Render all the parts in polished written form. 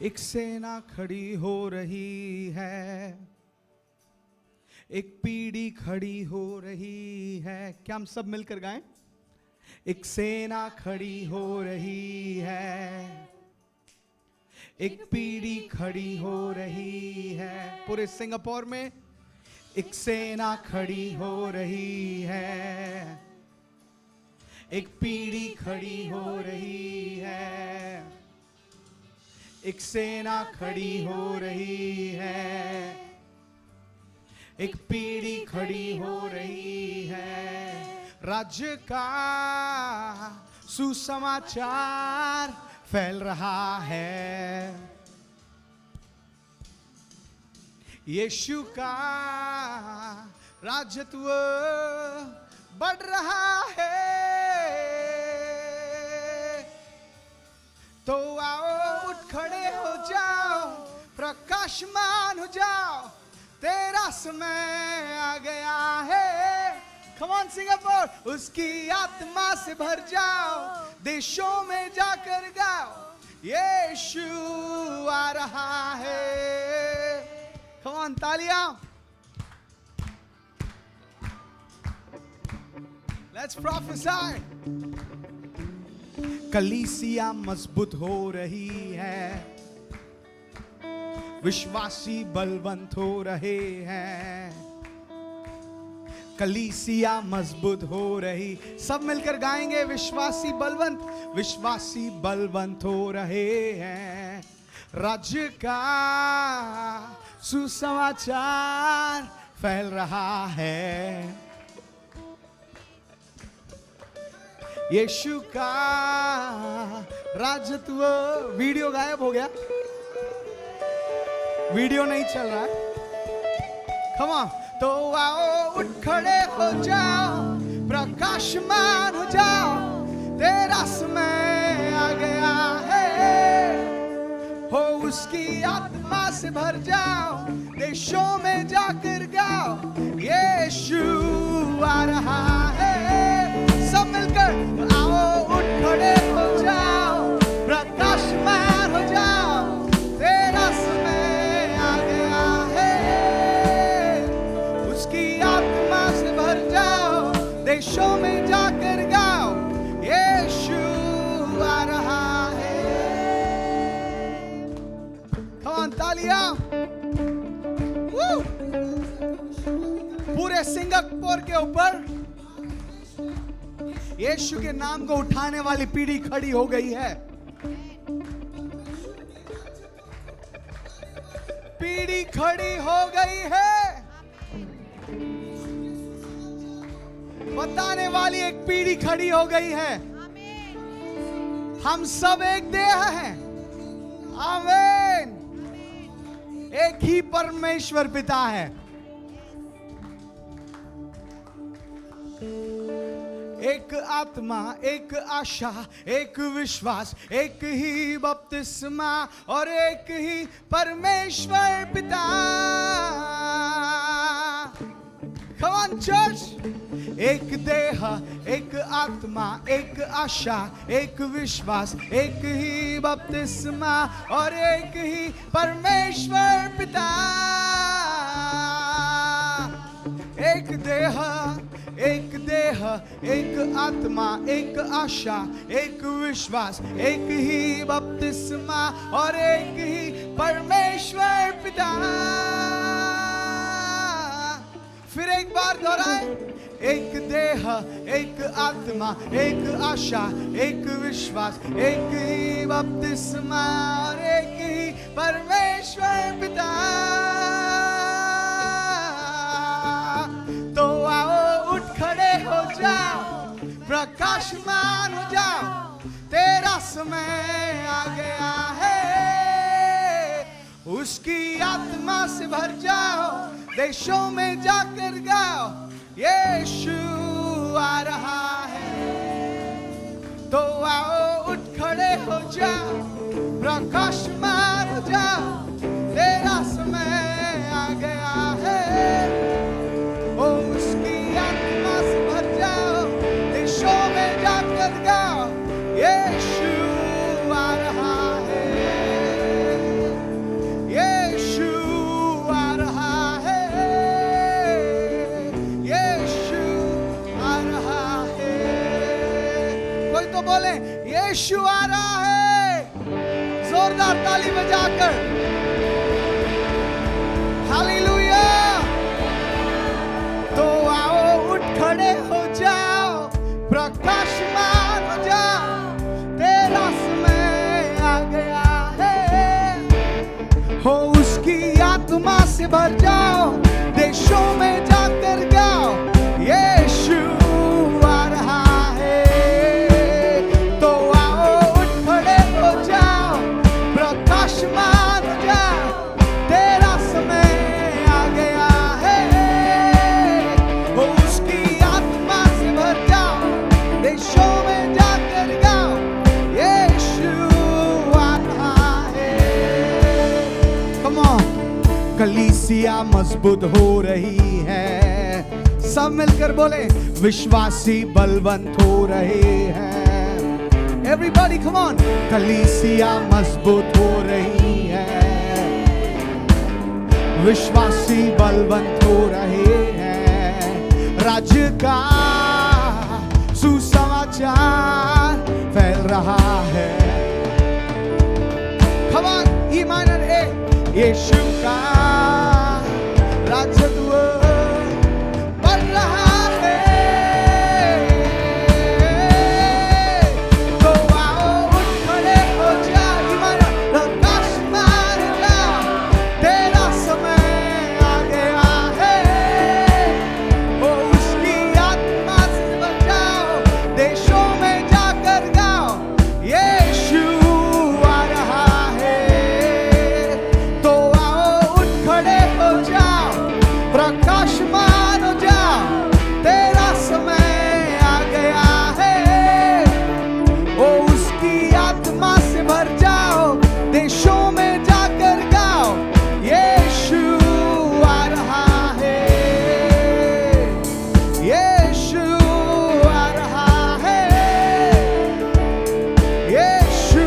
एक सेना खड़ी हो रही है, एक पीढ़ी खड़ी हो रही है। क्या हम सब मिलकर गाएं? एक सेना खड़ी हो रही है, एक पीढ़ी खड़ी हो रही है। पूरे सिंगापुर में एक सेना खड़ी हो रही है, एक पीढ़ी खड़ी हो रही है, एक सेना खड़ी हो रही है, एक पीढ़ी खड़ी हो रही है। राज्य का सुसमाचार फैल रहा है, यीशु का राजत्व बढ़ रहा है। तो आओ उठ खड़े हो जाओ, प्रकाशमान हो जाओ, तेरा समय आ गया है। Come on सिंगापुर, उसकी आत्मा से भर जाओ, देशों में जाकर गाओ, यीशु आ रहा है। Come on तालियां। Let's prophesy। कलीसिया मजबूत हो रही है, विश्वासी बलवंत हो रहे हैं। कलीसिया मजबूत हो रही, सब मिलकर गाएंगे। विश्वासी बलवंत हो रहे हैं। राज्य का सुसमाचार फैल रहा है, यीशु का राजत्व। वीडियो गायब हो गया, वीडियो नहीं चल रहा है। Come on। तो आओ उठ खड़े हो जाओ, प्रकाशमान हो जाओ, तेरा समय आ गया है। हो उसकी आत्मा से भर जाओ, देशों में जाकर गाओ, यीशु आ रहा है। सब मिलकर आओ उठ खड़े हो जाओ, प्रकाशमान हो जाओ, तेरा समय आ गया है। उसकी आत्मा से भर जाओ, देशों में जाकर गाओ, यीशु आ रहा है। Come on, तालियां। पूरे सिंगापुर के ऊपर यीशु के नाम को उठाने वाली पीढ़ी खड़ी हो गई है। पीढ़ी खड़ी हो गई है, बताने वाली एक पीढ़ी खड़ी हो गई है। हम सब एक देह हैं। आमीन। एक ही परमेश्वर पिता है, एक आत्मा, एक आशा, एक विश्वास, एक ही बपतिस्मा और एक ही परमेश्वर पिता। Come on church। एक देह, एक आत्मा, एक आशा, एक विश्वास, एक ही बपतिस्मा और एक ही परमेश्वर पिता। एक देह, एक आत्मा, एक आशा, एक विश्वास, एक ही बपतिस्मा और एक ही परमेश्वर पिता। फिर एक बार दोहराए। एक देह, एक आत्मा, एक आशा, एक विश्वास, एक ही बपतिस्मा और एक ही परमेश्वर पिता। तो आओ उठ खड़े हो जाओ, प्रकाशमान हो जाओ, तेरा समय आ गया है। उसकी आत्मा से भर जाओ, देशों में जाकर गाओ, यीशु आ रहा है। तो आओ उठ खड़े हो जाओ, प्रकाशमान हो जाओ, तेरा समय आ गया है। ओ उसकी आत्मा से भर जाओ, देशों में जाकर गाओ, यीशु आ रहा है। जोरदार ताली बजाकर। हालेलुया। तो आओ उठ खड़े हो जाओ, प्रकाशमान हो जाओ, तेरा समय आ गया है। हो उसकी आत्मा से भर जाओ, देशों में जाकर गाओ, यीशु आ रहा है। तो आओ उठ खड़े हो जाओ, प्रकाशमान हो जाओ, तेरा समय आ गया है। वो उसकी आत्मा से भर जाओ, देशों में जाकर गाओ, यीशु आ रहा है। Come on. कलीसिया मजबूत हो रही है, सब मिलकर बोले, विश्वासी बलवंत हो रहे हैं। Everybody come on. कलीसिया मजबूत हो रही है, विश्वासी बलवंत हो रहे हैं। राज्य का सुसमाचार फैल रहा है। Come on. ई माइनर ए, यीशु का राज्यत्व बढ़ रहा है। तो आओ उठ खड़े हो जाओ, ईमान प्रकाशमान हो जाओ, तेरा समय आ गया है। वो उसकी आत्मा से भर जाओ, देशों में जाकर गाओ, यीशु आ रहा है। तो आओ उठ खड़े हो जाओ, प्रकाशमान हो जाओ, तेरा समय आ गया है। ओ उसकी आत्मा से भर जाओ, देशों में जाकर गाओ, यीशु आ रहा है। यीशु आ रहा है। यीशु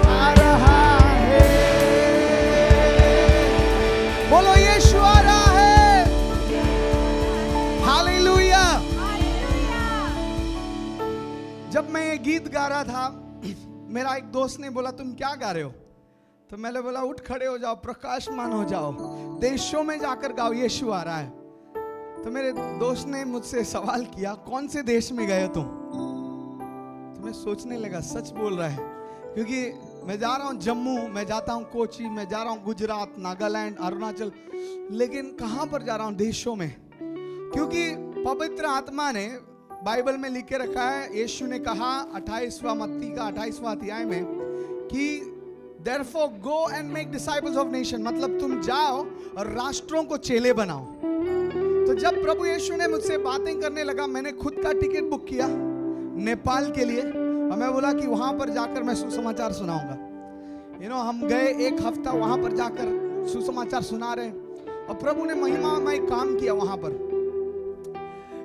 आ रहा है। बोलो यीशु आ रहा है। हालेलुया। जब मैं ये गीत गा रहा था, मेरा एक दोस्त ने बोला तुम क्या गा रहे हो? तो मैंने बोला उठ खड़े हो जाओ, प्रकाशमान हो जाओ, देशों में जाकर गाओ, यीशु आ रहा है। तो मेरे दोस्त ने मुझसे सवाल किया, कौन से देश में गए तुम? तो मैं सोचने लगा, सच बोल रहा है, क्योंकि मैं जा रहा हूँ जम्मू, मैं जाता हूँ कोची, मैं जा रहा हूँ गुजरात, नागालैंड, अरुणाचल, लेकिन कहाँ पर जा रहा हूँ? देशों में। क्योंकि पवित्र आत्मा ने बाइबल में लिख के रखा है, यीशु ने कहा 28वां मत्ती का 28वां अध्याय में कि therefore go and make disciples of nation, मतलब तुम जाओ और राष्ट्रों को चेले बनाओ। तो जब प्रभु यीशु ने मुझसे बातें करने लगा, मैंने खुद का टिकट बुक किया नेपाल के लिए, और मैं बोला कि वहां पर जाकर मैं सुसमाचार सुनाऊंगा। हम गए, एक हफ्ता वहां पर जाकर सुसमाचार सुना रहे, और प्रभु ने महिमामय काम किया। वहां पर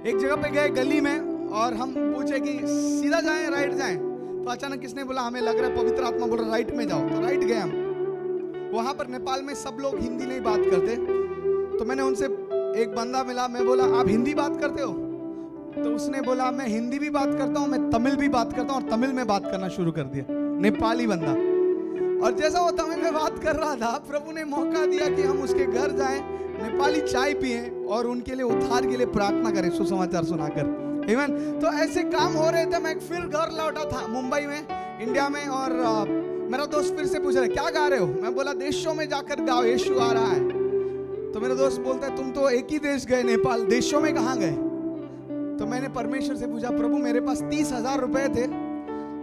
एक जगह पे गए गली में, और हम पूछे कि सीधा जाएं राइट जाएं, तो अचानक किसने बोला हमें लग रहा है पवित्र आत्मा बोल रहा राइट में जाओ, तो राइट गए हम। वहां पर नेपाल में सब लोग हिंदी नहीं बात करते, तो मैंने उनसे, एक बंदा मिला, मैं बोला आप हिंदी बात करते हो? तो उसने बोला मैं हिंदी भी बात करता हूँ, मैं तमिल भी बात करता हूँ, और तमिल में बात करना शुरू कर दिया। नेपाली बंदा। और जैसा वो तमिल में बात कर रहा था, प्रभु ने मौका दिया कि हम उसके घर जाएं, नेपाली चाय पिए और उनके लिए उद्धार के लिए प्रार्थना करें सुसमाचार सुनाकर। आमीन। तो ऐसे काम हो रहे थे। मैं फिर घर लौटा था मुंबई में, इंडिया में, और मेरा दोस्त फिर से पूछ रहा है क्या गा रहे हो? मैं बोला देशों में जाकर गाओ, यीशु आ रहा है। तो मेरा दोस्त बोलता है तुम तो एक ही देश गए नेपाल, देशों में कहाँ गए? तो मैंने परमेश्वर से पूछा, प्रभु मेरे पास 30,000 रुपए थे,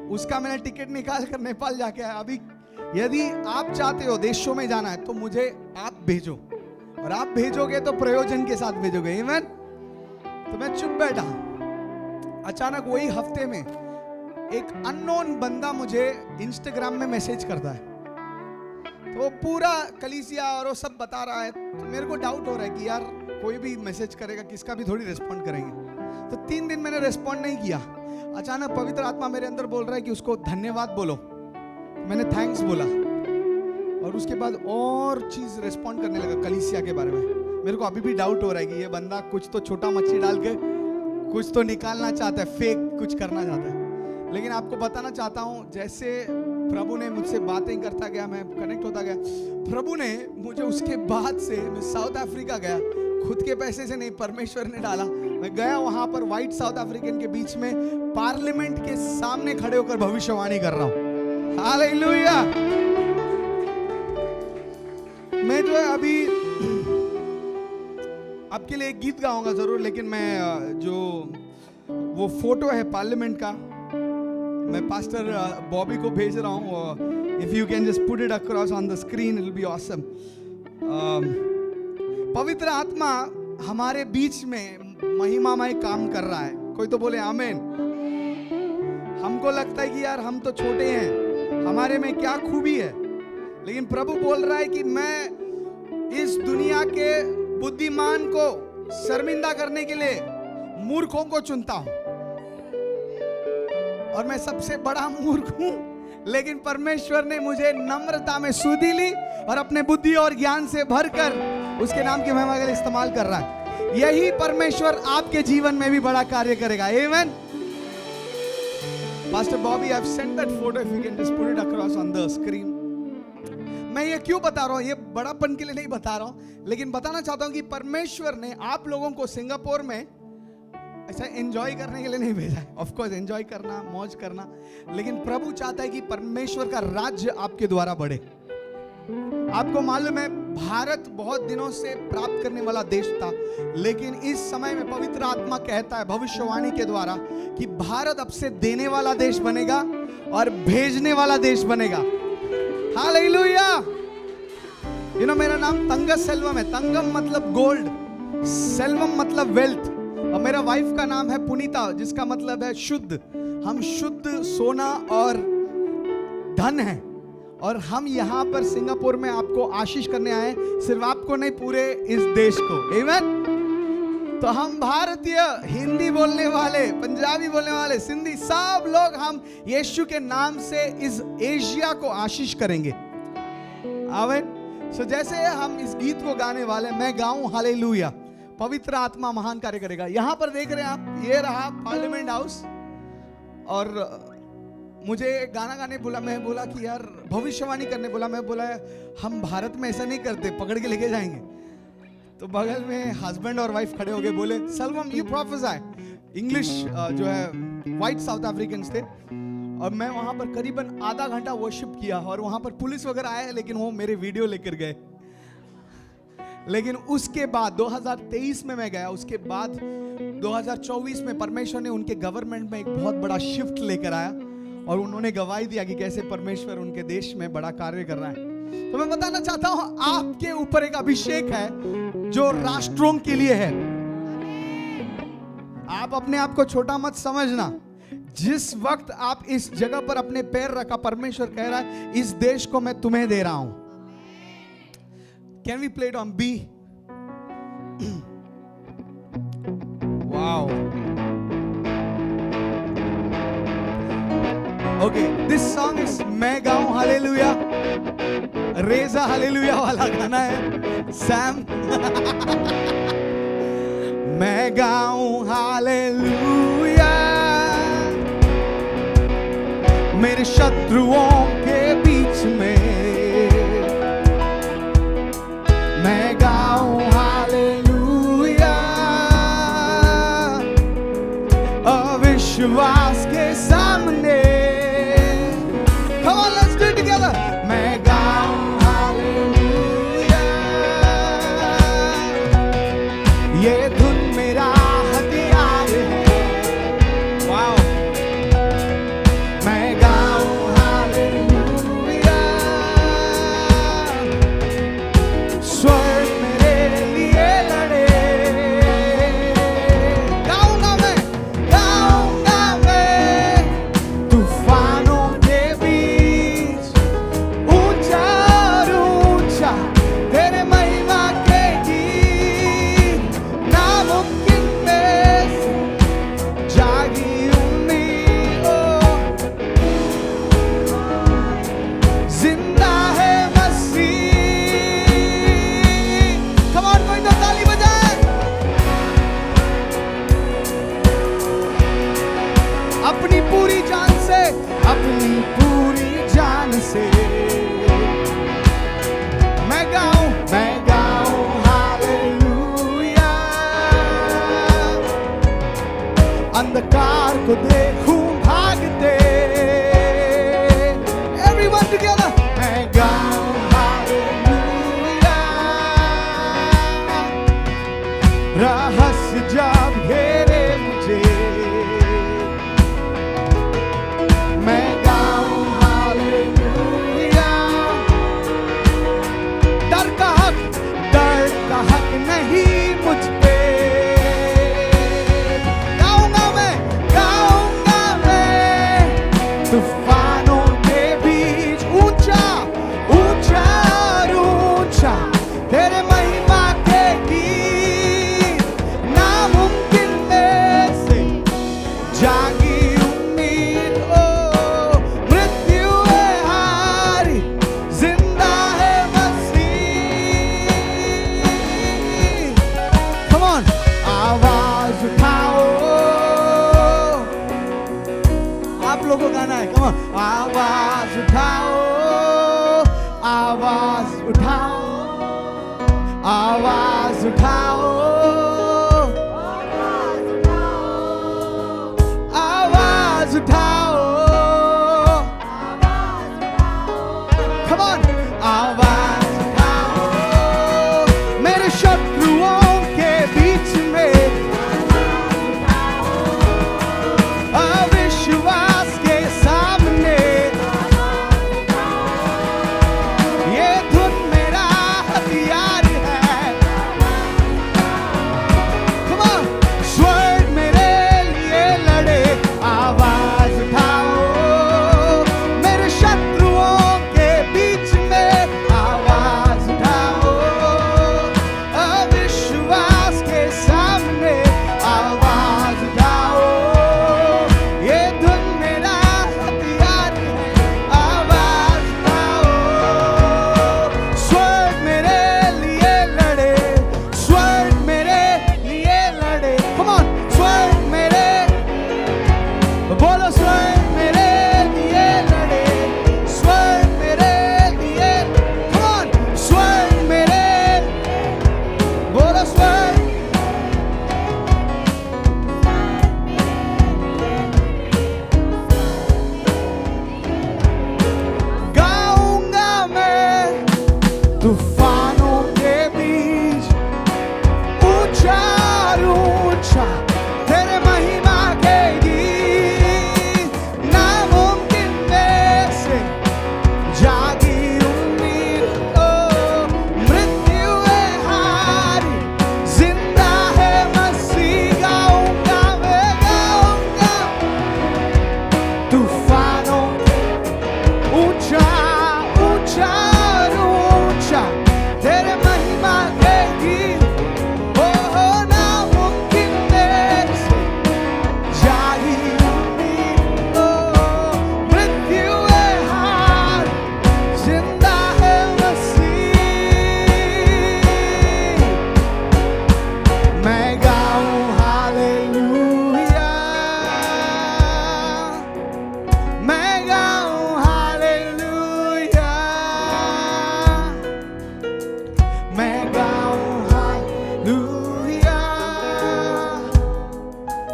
उसका मैंने टिकट निकाल कर नेपाल जाके आया। अभी यदि आप चाहते हो देशों में जाना है तो मुझे आप भेजो, और आप भेजोगे तो प्रयोजन के साथ भेजोगे। आमीन। तो मैं चुप बैठा। अचानक वही हफ्ते में एक अननोन बंदा मुझे इंस्टाग्राम में मैसेज करता है, तो वो पूरा कलीसिया और वो सब बता रहा है। तो मेरे को डाउट हो रहा है कि यार कोई भी मैसेज करेगा, किसका भी थोड़ी रिस्पॉन्ड करेंगे। तो 3 दिन मैंने रिस्पॉन्ड नहीं किया। अचानक पवित्र आत्मा मेरे अंदर बोल रहा है कि उसको धन्यवाद बोलो। मैंने थैंक्स बोला, और उसके बाद और चीज रिस्पॉन्ड करने लगा कलीसिया के बारे में। मेरे को अभी भी डाउट हो रहा है कि ये बंदा कुछ तो छोटा मच्छी डाल के कुछ तो निकालना चाहता है, फेक कुछ करना चाहता है। लेकिन आपको बताना चाहता हूँ, जैसे प्रभु ने मुझसे बातें करता गया, मैं कनेक्ट होता गया। प्रभु ने मुझे उसके बाद से, मैं साउथ अफ्रीका गया, खुद के पैसे से नहीं, परमेश्वर ने डाला। मैं गया वहां पर व्हाइट साउथ अफ्रीकन के बीच में पार्लियामेंट के सामने खड़े होकर भविष्यवाणी कर रहा हूं। हालेलुया। मैं जो है अभी आपके लिए एक गीत गाऊंगा जरूर, लेकिन मैं जो वो फोटो है पार्लियामेंट का, मैं पास्टर बॉबी को भेज रहा हूँ। If you can just put it across on the screen, it will be awesome. पवित्र आत्मा हमारे बीच में महिमामय काम कर रहा है। कोई तो बोले आमीन। हमको लगता है कि यार हम तो छोटे हैं, हमारे में क्या खूबी है, लेकिन प्रभु बोल रहा है कि मैं इस दुनिया के बुद्धिमान को शर्मिंदा करने के लिए मूर्खों को चुनता हूं, और मैं सबसे बड़ा मूर्ख हूं, लेकिन परमेश्वर ने मुझे नम्रता में सुधी ली और अपने बुद्धि और ज्ञान से भरकर उसके नाम की महिमा के लिए इस्तेमाल कर रहा है। यही परमेश्वर आपके जीवन में भी बड़ा कार्य करेगा। Amen. Pastor Bobby, I have sent that photo, if you can just put it across on the screen. मैं ये क्यों बता रहा हूं? ये बड़ापन के लिए नहीं बता रहा हूं, लेकिन बताना चाहता हूं कि परमेश्वर ने आप लोगों को सिंगापुर में ऐसा एंजॉय करने के लिए नहीं भेजा है। ऑफ कोर्स एंजॉय करना, मौज करना, लेकिन प्रभु चाहता है कि परमेश्वर का राज्य आपके द्वारा बढ़े। आपको मालूम है, भारत बहुत दिनों से प्राप्त करने वाला देश था, लेकिन इस समय में पवित्र आत्मा कहता है भविष्यवाणी के द्वारा कि भारत अब से देने वाला देश बनेगा और भेजने वाला देश बनेगा। हालेलुया। यू नो, मेरा नाम तंग सेल्वम है। तंगम मतलब गोल्ड, सेल्वम मतलब वेल्थ, और मेरा वाइफ का नाम है पुनीता, जिसका मतलब है शुद्ध। हम शुद्ध सोना और धन हैं, और हम यहाँ पर सिंगापुर में आपको आशीष करने आए, सिर्फ आपको नहीं, पूरे इस देश को। आमीन। तो हम भारतीय, हिंदी बोलने वाले, पंजाबी बोलने वाले, सिंधी, सब लोग हम यीशु के नाम से इस एशिया को आशीष करेंगे। आमीन। सो जैसे हम इस गीत को गाने वाले, मैं गाऊं हालेलुया, पवित्र आत्मा महान कार्य करेगा। यहां पर देख रहे हैं आप, ये रहा पार्लियामेंट हाउस, और मुझे गाना गाने बोला, मैं बोला कि यार भविष्यवाणी करने बोला, मैं बोला हम भारत में ऐसा नहीं करते, पकड़ के लेके जाएंगे। तो बगल में हस्बैंड और वाइफ खड़े हो गए, बोले सलमान यू प्रोफेसाई। इंग्लिश जो है व्हाइट साउथ अफ्रीकन थे, और मैं वहां पर करीबन आधा घंटा वर्शिप किया, और वहां पर पुलिस वगैरह आए, लेकिन वो मेरे वीडियो लेकर गए। लेकिन उसके बाद 2023 में मैं गया, उसके बाद 2024 में परमेश्वर ने उनके गवर्नमेंट में एक बहुत बड़ा शिफ्ट लेकर आया, और उन्होंने गवाही दिया कि कैसे परमेश्वर उनके देश में बड़ा कार्य कर रहा है। तो मैं बताना चाहता हूं, आपके ऊपर एक अभिषेक है जो राष्ट्रों के लिए है। आप अपने आप को छोटा मत समझना। जिस वक्त आप इस जगह पर अपने पैर रखा, परमेश्वर कह रहा है इस देश को मैं तुम्हें दे रहा हूं। Can we play it on B? Wow. Okay, this song is मैं गाऊं हालेलुया, रेजा हालेलुया वाला गाना है सैम। मैं गाऊं हालेलुया मेरे शत्रुओं के बीच में, मैं गाऊं हालेलुया अविश्वास के सामने। Come on, let's do it together. मैं गाऊं हालेलुया, ये धुन मेरा हथियार है। वाओ। मैं गाऊं हालेलुया तेरे महिमा के गीत, नामुमकिन में से जागी उम्मीद। ओ मृत्यु है हारी, जिंदा है मसीह। Come on, आवाज उठाओ, आप लोगों को गाना है। Come on, आवाज उठाओ, आवाज उठाओ, आवाज उठाओ, आवाज उठाओ। Come on, आवाज उठाओ, मेरे शत्रुओं के बीच में अविश्वास के सामने ये धुन मेरा हथियार है। Come on, स्वर्ग मेरे लिए लड़े, आवाज उठाओ, मेरे शत्रुओं के बीच में आवाज उठाओ, अविश्वास के सामने आवाज उठाओ, ये धुन मेरा हथियार है, आवाज उठाओ। स्वर्ग मेरे लिए लड़े, स्वर्ग मेरे लिए लड़े। Come on, स्वर्ग मेरे, बोलो स्वर्ग मेरे लिए लड़े, स्वर्ग मेरे लिए। Come on, स्वर्ग मेरे, बोलो स्वर्ग। गाऊंगा मैं तूफानों के बीच, ऊंचा ऊंचा तेरे महिमा के गीत, नामुमकिन में से जागी उम्मीद। ओ मृत्यु है हारी, जिंदा है मसीह। गाऊंगा मैं, गाऊंगा तूफानों ऊंचा ऊंचा ऊंचा तेरे महिमा के गीत। ओ नामुमकिन में से जागी उम्मीद। ओ मृत्यु है हार, जिंदा है मसीह। मैं गाऊं हालेलुया, मैं गाऊं हालेलुया, मैं गाऊं हालेलुया।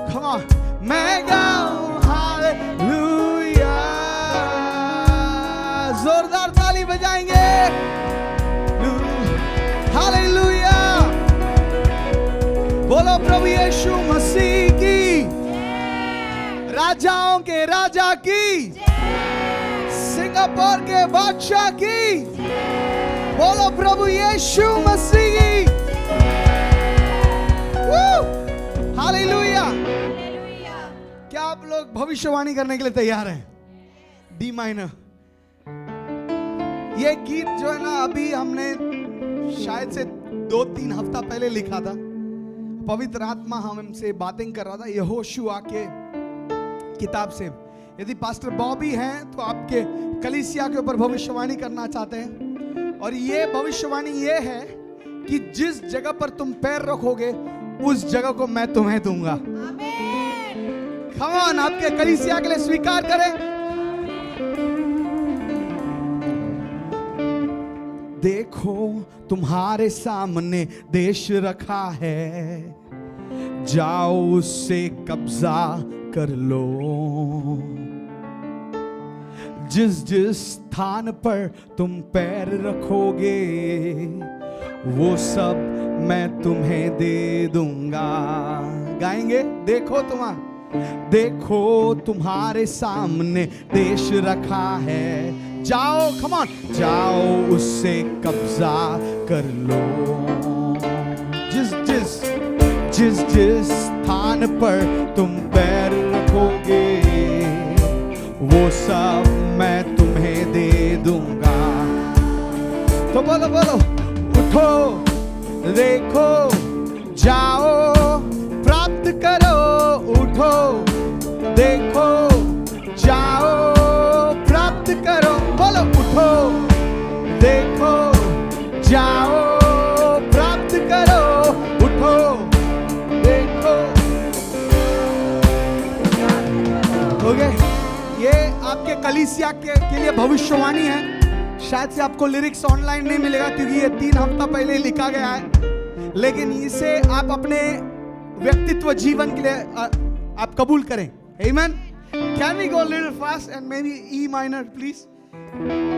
Come on, मैं गाऊं हालेलुया। जोरदार ताली बजाएंगे, हालेलुया। बोलो प्रभु यीशु मसीह की, राजाओं के राजा की, सिंगापुर के बादशाह की। बोलो प्रभु यीशु मसीह की। हालेलुया। क्या आप लोग भविष्यवाणी करने के लिए तैयार हैं? D minor. ये गीत जो है ना, अभी हमने शायद से 2-3 हफ्ता पहले लिखा था। पवित्र आत्मा हमसे बातें कर रहा था यहोशुआ के किताब से। यदि पास्टर बॉबी हैं तो आपके कलीसिया के ऊपर भविष्यवाणी करना चाहते हैं। और ये भविष्यवाणी ये है कि जिस जगह पर तुम पैर रखोगे उस जगह को मैं तुम्हें दूंगा। Come on, आपके कलीसिया के लिए स्वीकार करें। देखो तुम्हारे सामने देश रखा है, जाओ उससे कब्जा कर लो। जिस जिस स्थान पर तुम पैर रखोगे वो सब मैं तुम्हें दे दूंगा। गाएंगे, देखो तुम्हारे सामने देश रखा है, जाओ कम ऑन, जाओ उससे कब्जा कर लो। जिस स्थान पर तुम पैर रखोगे वो सब मैं तुम्हें दे दूंगा। तो बोलो उठो देखो जाओ प्राप्त करो, उठो देखो जाओ प्राप्त करो। बोलो उठो देखो जाओ प्राप्त करो, उठो देखो। हो गए? ये आपके कलीसिया के लिए भविष्यवाणी है। शायद से आपको लिरिक्स ऑनलाइन नहीं मिलेगा क्योंकि ये 3 हफ्ता पहले ही लिखा गया है, लेकिन इसे आप अपने व्यक्तित्व जीवन के लिए आप कबूल करें। आमीन। Can we go a little fast and maybe E minor please?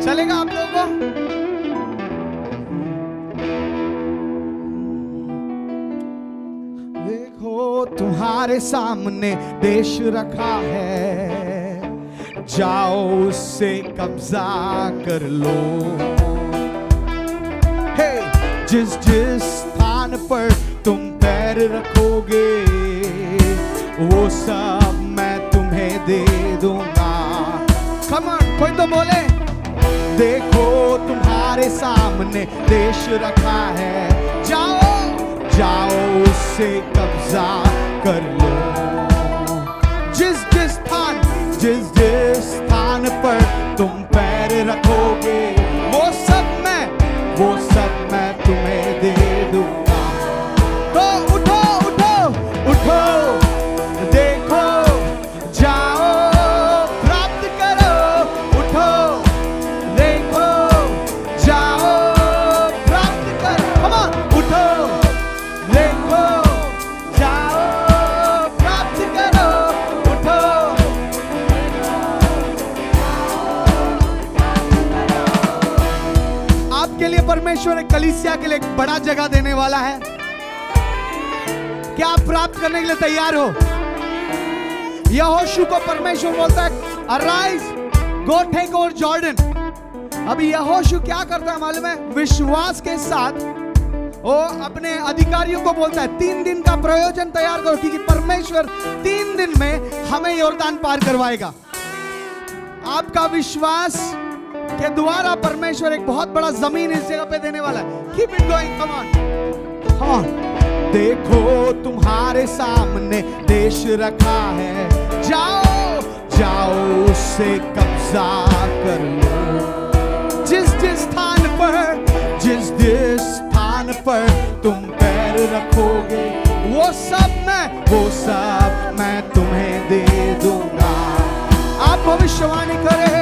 चलेगा आप लोगों को? देखो तुम्हारे सामने देश रखा है, जाओ उससे कब्जा कर लो। हे जिस जिस स्थान पर तुम पैर रखोगे वो सब मैं तुम्हें दे दूंगा। Come on, कोई तो बोले। देखो तुम्हारे सामने देश रखा है, जाओ जाओ उससे कब्जा कर लो। जिस जिस स्थान पर तुम पैर रखोगे वो सब मैं तुम्हें दे दूंगा। तो उठो उठो उठो देखो जाओ प्राप्त करो, उठो देखो जाओ प्राप्त करो। Come on, उठो देखो जाओ प्राप्त करो, उठो। आपके लिए परमेश्वर एक कलीसिया के लिए एक बड़ा जगह देने वाला है। क्या आप प्राप्त करने के लिए तैयार हो? यहोशू को परमेश्वर बोलता है arise go take over Jordan. अभी यहोशू क्या करता है मालूम है? विश्वास के साथ वो अपने अधिकारियों को बोलता है 3 दिन का प्रयोजन तैयार करो क्योंकि परमेश्वर 3 दिन में हमें यॉर्दान पार करवाएगा। आपका विश्वास के द्वारा परमेश्वर एक बहुत बड़ा जमीन इस जगह पे देने वाला है। Keep it going, come on come on. देखो तुम्हारे सामने देश रखा है, जाओ जाओ उससे कब्जा कर लो। जिस जिस स्थान पर तुम पैर रखोगे वो सब मैं तुम्हें दे दूंगा। आप भविष्यवाणी करें।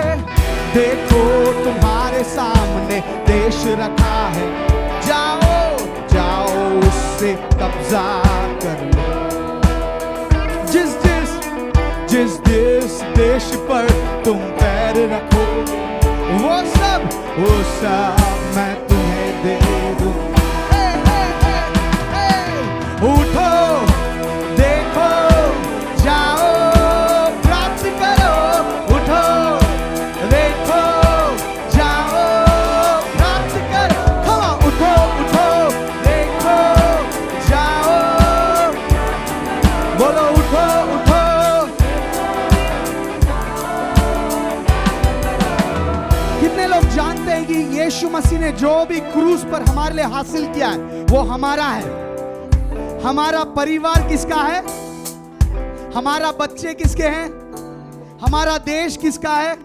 देखो तुम्हारे सामने देश रखा है, जाओ जाओ उससे कब्जा कर लो। जिस देश पर तुम पैर रखोगे वो सब मैं तुम्हें दे दूंगा। उठो देखो जाओ प्राप्त करो, उठो देखो जाओ प्राप्त करो। Come on, उठो उठो देखो जाओ। बोलो उठो उठो। कितने लोग जानते हैं कि यीशु मसीह ने जो भी क्रूस पर हमारे लिए हासिल किया है वो हमारा है? हमारा परिवार किसका है? हमारा बच्चे किसके हैं? हमारा देश किसका है?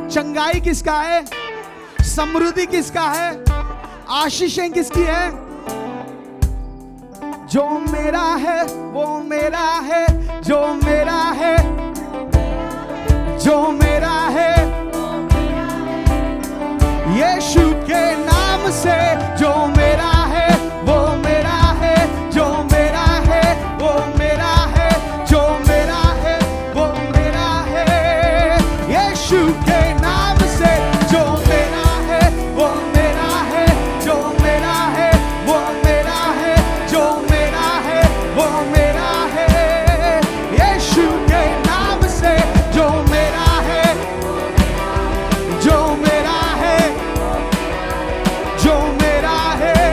चंगाई किसका है? समृद्धि किसका है? आशीषें किसकी है? जो मेरा है वो मेरा है, जो मेरा है, जो मेरा है। यीशु के नाम से जो मेरा है वो मेरा है, जो मेरा है वो मेरा है, जो मेरा है वो मेरा है। यीशु के नाम से जो मेरा है वो मेरा है, जो मेरा है वो मेरा है, जो मेरा है वो मेरा है। यीशु के नाम से जो मेरा है, जो मेरा है, जो मेरा है।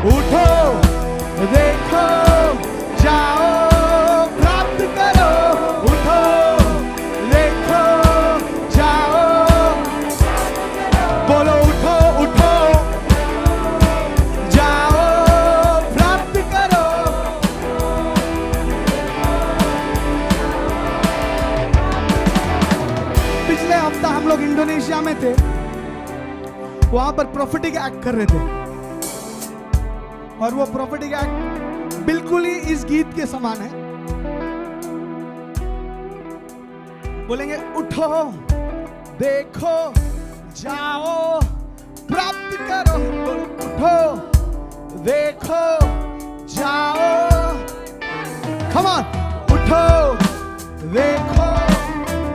उठो देखो जाओ प्राप्त करो, उठो देखो जाओ, बोलो उठो उठो जाओ प्राप्त करो। पिछले हफ्ता हम लोग इंडोनेशिया में थे, वहां पर प्रोफेटिक एक्ट कर रहे थे और वो प्रोफेटिक एक्ट बिल्कुल ही इस गीत के समान है। बोलेंगे उठो देखो जाओ प्राप्त करो, उठो देखो जाओ, कम ऑन, उठो देखो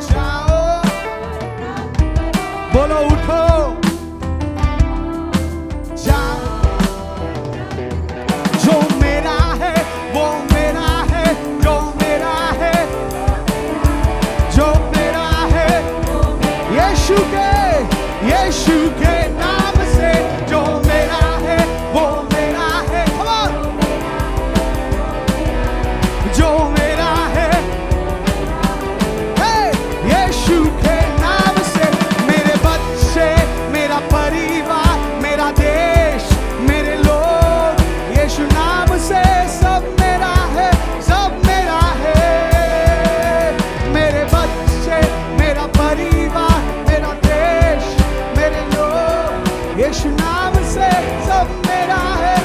जाओ, बोलो उठो जो मेरा है वो मेरा है, जो मेरा है, जो मेरा है, यीशु के नाम से जो मेरा है वो मेरा है, come on! जो मेरा है, hey! यीशु के नाम से मेरे बच्चे, मेरा परिवार, मेरा देश, मेरे लोग, यीशु नाम से सब मेरा है, सब मेरा है। मेरे बच्चे, मेरा परिवार, मेरा देश, मेरे लोग, यीशु नाम से सब मेरा है।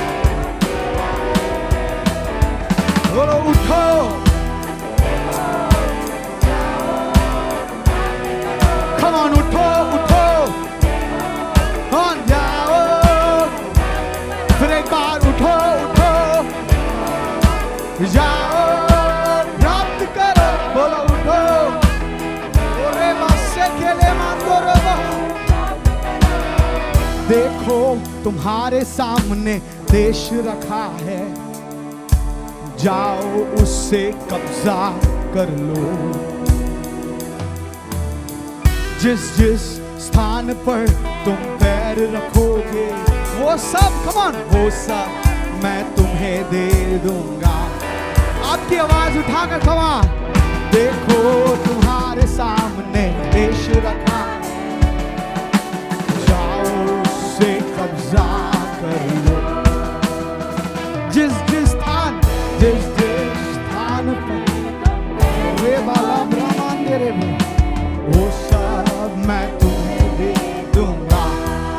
बोलो उठो come on, उठो उठो जाओ, फिर एक बार उठो उठो जाओ प्राप्त करो, बोलो उठो, ओरे बसे खेले मांगो रो। देखो तुम्हारे सामने देश रखा है, जाओ उससे कब्जा कर लो। जिस जिस स्थान पर तुम पैर रखोगे वो सब, कम ऑन, वो सब मैं तुम्हें दे दूंगा। आपकी आवाज उठाकर कम ऑन, देखो तुम्हारे सामने देश रखा, जाओ उससे कब्जा कर लो। जिस जिस स्थान पर वे बाला ब्रह्मांड रे वो सब मैं तुम्हें दे दूंगा।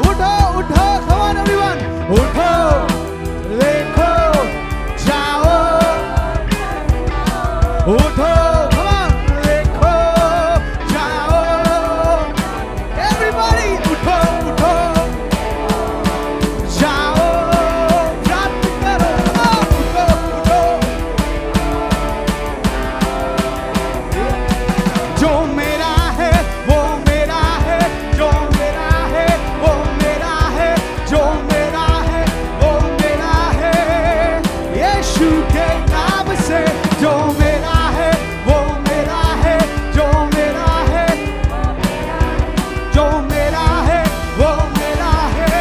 उठो उठो come on everyone, उठो देखो जाओ, उठो come on देखो जाओ, everybody उठो उठो जाओ प्राप्त करो, उठो उठो जो मेरा है वो मेरा है, जो मेरा है वो मेरा है, जो मेरा है वो मेरा है, यीशु के नाम से जो मेरा है वो मेरा है, जो मेरा है, जो मेरा है वो मेरा है,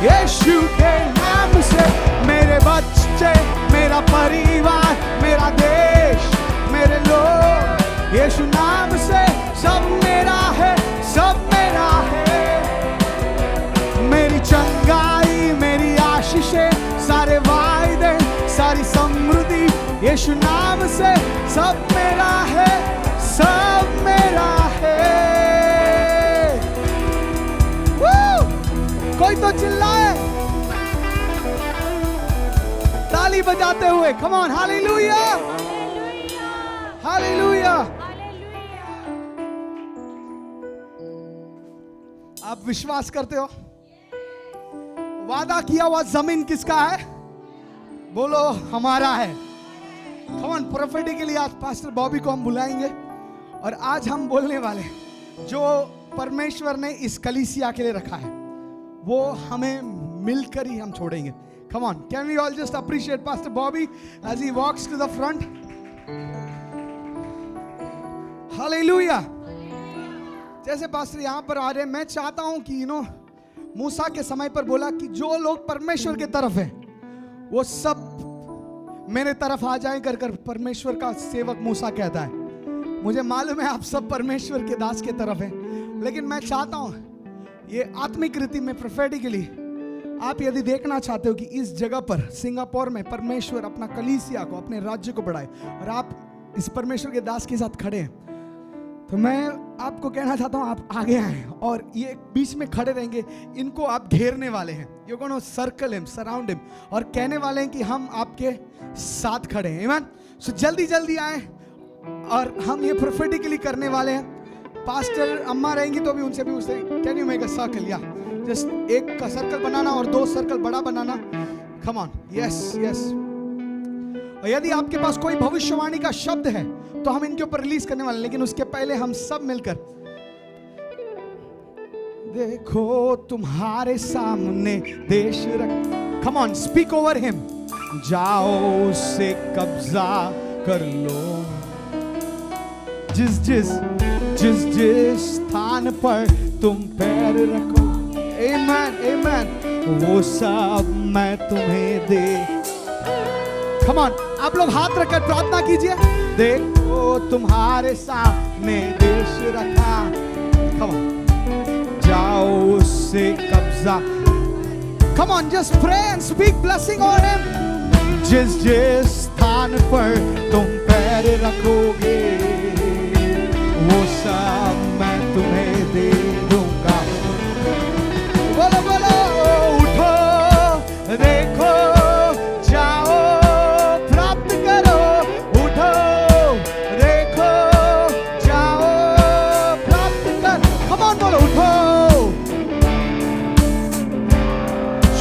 यीशु के नाम से मेरे बच्चे, मेरा परिवार, मेरा देश, मेरे लोग, यीशु नाम से सब मेरा है, सब मेरा है। मेरी चंगाई, मेरी आशीषें, सारे वायदे, सारी समृद्धि, यीशु नाम से सब मेरा है, सब मेरा है। कोई तो चिल्लाए ताली बजाते हुए, कम ऑन, हालेलुया हालेलुया। आप विश्वास करते हो? वादा किया हुआ जमीन किसका है? बोलो हमारा है। कम ऑन, प्रोफेटिकली आज पास्टर बॉबी को हम बुलाएंगे और आज हम बोलने वाले जो परमेश्वर ने इस कलीसिया के लिए रखा है वो हमें मिलकर ही हम छोड़ेंगे। Come on, can we all just appreciate Pastor Bobby as he walks to the front? Hallelujah. जैसे पास्टर यहाँ पर आ रहे हैं, मैं चाहता हूँ कि मूसा के समय पर बोला कि जो लोग परमेश्वर के तरफ हैं वो सब मेरे तरफ आ जाएं कर कर परमेश्वर का सेवक मूसा कहता है। मुझे मालूम है आप सब परमेश्वर के दास के तरफ हैं, लेकिन मैं चाहता हूं ये आत्मिक रीति में प्रोफेटिकली आप यदि देखना चाहते हो कि इस जगह पर सिंगापुर में परमेश्वर अपना कलीसिया को, अपने राज्य को बढ़ाए, और आप इस परमेश्वर के दास के साथ खड़े हैं, तो मैं आपको कहना चाहता हूं आप आगे आए और ये बीच में खड़े रहेंगे। इनको आप घेरने वाले हैं, you gonna circle him, surround him, और कहने वाले हैं कि हम आपके साथ खड़े हैं। आमीन। सो जल्दी जल्दी आए और हम ये प्रोफेटिकली करने वाले हैं। पास्टर अम्मा रहेंगी तो भी उनसे भी पूछते हैं, can you make a circle? या जस्ट एक का सर्कल बनाना और 2 सर्कल बड़ा बनाना। Come on, yes yes. और यदि आपके पास कोई भविष्यवाणी का शब्द है तो हम इनके ऊपर रिलीज करने वाले, लेकिन उसके पहले हम सब मिलकर, देखो तुम्हारे सामने देश रख, come on speak over him, जाओ उससे कब्जा कर लो, जिस जिस जिस जिस स्थान पर तुम पैर रखो, आमेन आमेन, वो सब मैं तुम्हें दे। कम ऑन, आप लोग हाथ रखकर प्रार्थना कीजिए। देखो तुम्हारे सामने देश रखा, कम ऑन, जाओ उससे कब्जा, come on, just pray and speak blessing on him, जिस जिस स्थान पर तुम पैर रखोगे वो सब मैं तुम्हें दे दूंगा। बोलो बोलो, उठो देखो जाओ प्राप्त करो, उठो देखो जाओ प्राप्त कर, कम ऑन बोलो, उठो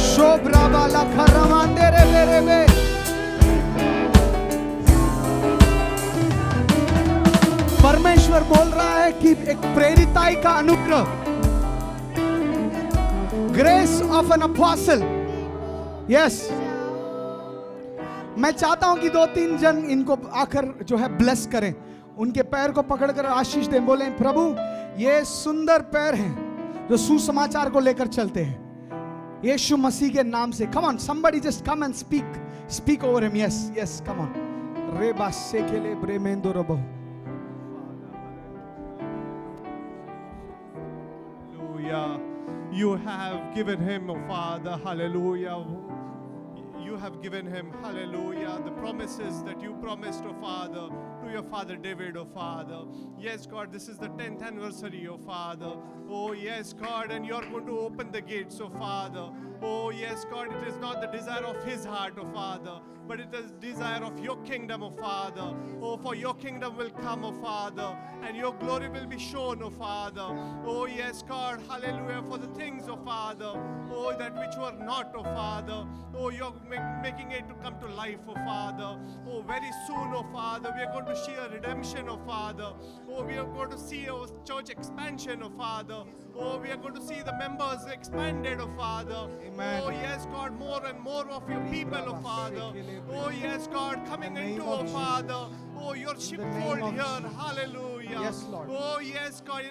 शोभरा वाला खरमांदे रे मेरे में। परमेश्वर बोल रहा है कि एक प्रेरिताई का अनुग्रह, grace of an apostle, yes. मैं चाहता हूं कि 2-3 जन इनको आकर जो है ब्लेस करें, उनके पैर को पकड़कर आशीष दें, बोलें प्रभु ये सुंदर पैर हैं जो सुसमाचार को लेकर चलते हैं यीशु मसीह के नाम से। Come on somebody just come and speak over him, yes yes, come on. रे बासे के ले ब्रेमेंदो रबो, you have given him, oh Father, hallelujah. You have given him, hallelujah, the promises that you promised, oh Father, to your father David, oh Father. Yes, God, this is the 10th anniversary, oh Father. Oh yes, God, and you're going to open the gates, oh Father. Oh yes, God, it is not the desire of his heart, oh Father, but it is desire of your kingdom, oh Father. Oh, for your kingdom will come, oh Father, and your glory will be shown, oh Father. Oh yes, God, hallelujah, for the things, oh Father, oh that which were not, oh Father, oh you're making it to come to life, oh Father. Oh, very soon, oh Father, we are going to see a redemption, oh Father. Oh, we are going to see a church expansion, oh Father. Oh, we are going to see the members expanded, oh Father. Amen. Oh yes, God, more and more of your people, oh Father. Oh yes, God, coming into, oh Father, oh your sheepfold here, hallelujah. Yes, Lord. Oh yes, God,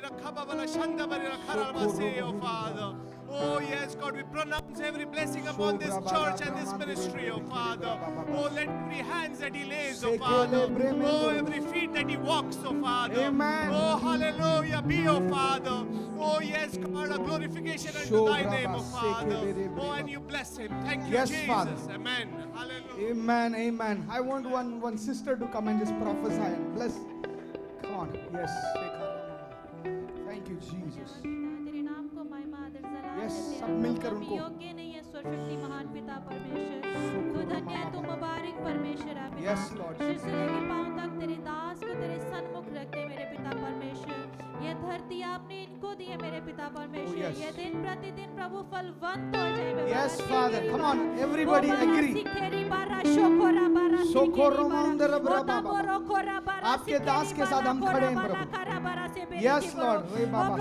oh Father. Oh yes, God, we pronounce every blessing upon this church and this ministry, oh Father. Oh, let every hands that he lays, oh Father. Oh, every feet that he walks, oh Father. Amen. Oh, hallelujah, be, oh Father. Oh yes, God, a glorification unto thy name, oh Father. Oh, and you bless him. Thank you, Yes, Jesus. Father. Amen. Hallelujah. amen amen. I want one sister to come and just prophesy and bless. Come on, yes. Thank you, Jesus. तेरे नाम को महिमा आदर जला Yes, देते हैं। सब मिलकर हम उनको। योग्य नहीं है सर्वशक्ति महान पिता परमेश्वर, तू धन्य है, तू मुबारक परमेश्वर है पिता। Yes, Lord. सिर से लेकर पांव तक तेरे दास को तेरे सन्मुख रखते मेरे पिता परमेश्वर। ये धरती आपने इनको दी है मेरे पिता परमेश्वर। yes. ये दिन प्रतिदिन प्रभु फलवंत हो जाए मेरे Yes, Baba. Father. Come on, everybody agree. Socorro मांदर ब्रबा बाबा। आपके दास के साथ हम खड़े हैं प्रभु। Yes, Lord. रे बाबा